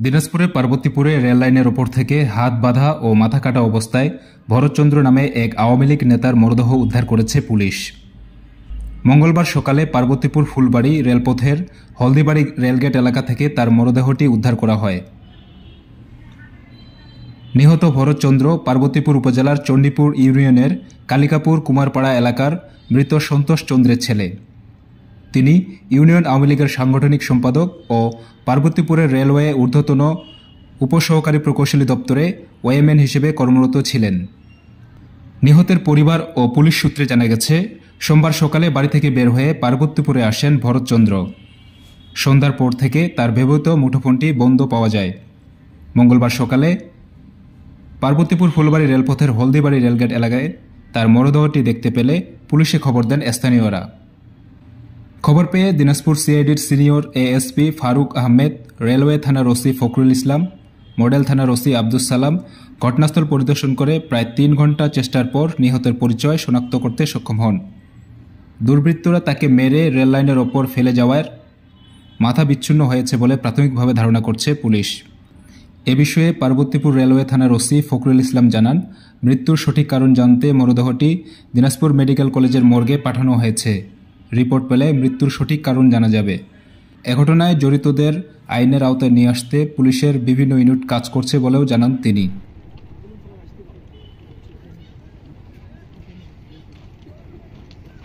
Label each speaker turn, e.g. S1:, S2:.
S1: দিনাজপুরে পার্বতীপুরে রেললাইনের ওপর থেকে হাত বাঁধা ও মাথা কাটা অবস্থায় ভরতচন্দ্র নামে এক আওয়ামী লীগ নেতার মরদেহ উদ্ধার করেছে পুলিশ। মঙ্গলবার সকালে পার্বতীপুর ফুলবাড়ি রেলপথের হলদিবাড়ি রেলগেট এলাকা থেকে তার মরদেহটি উদ্ধার করা হয়। নিহত ভরতচন্দ্র পার্বতীপুর উপজেলার চণ্ডীপুর ইউনিয়নের কালিকাপুর কুমারপাড়া এলাকার মৃত সন্তোষ চন্দ্রের ছেলে। তিনি ইউনিয়ন আওয়ামী লীগের সাংগঠনিক সম্পাদক ও পার্বতীপুরের রেলওয়ে ঊর্ধ্বতন উপসহকারী প্রকৌশলী দপ্তরে ওয়েম্যান হিসেবে কর্মরত ছিলেন। নিহতের পরিবার ও পুলিশ সূত্রে জানা গেছে, সোমবার সকালে বাড়ি থেকে বের হয়ে পার্বতীপুরে আসেন ভরতচন্দ্র। সন্ধ্যার পর থেকে তার ব্যবহৃত মুঠোফোনটি বন্ধ পাওয়া যায়। মঙ্গলবার সকালে পার্বতীপুর ফুলবাড়ি রেলপথের হলদিবাড়ি রেলগেট এলাকায় তার মরদেহটি দেখতে পেলে পুলিশে খবর দেন স্থানীয়রা। খবর পেয়ে দিনাজপুর সিআইডির senior ASP Faruk Ahmed, railway থানার ওসি ফখরুল ইসলাম, মডেল থানার ওসি আব্দুস সালাম ঘটনাস্থল পরিদর্শন করে প্রায় ৩ ঘণ্টা চেষ্টার পর নিহতের পরিচয় শনাক্ত করতে সক্ষম হন। দুর্বৃত্তরা তাকে মেরে রেললাইনের ওপর ফেলে যাওয়ার মাথা বিচ্ছিন্ন হয়েছে বলে প্রাথমিকভাবে ধারণা করছে পুলিশ। এ বিষয়ে পার্বতীপুর রেলওয়ে থানার ওসি ফখরুল ইসলাম জানান, মৃত্যুর সঠিক কারণ জানতে মরদেহটি দিনাজপুর মেডিকেল কলেজের মর্গে পাঠানো হয়েছে। রিপোর্ট পেলে মৃত্যুর সঠিক কারণ জানা যাবে। এ ঘটনায় জড়িতদের আইনের আওতায় নিয়ে আসতে পুলিশের বিভিন্ন ইউনিট কাজ করছে বলেও জানান তিনি।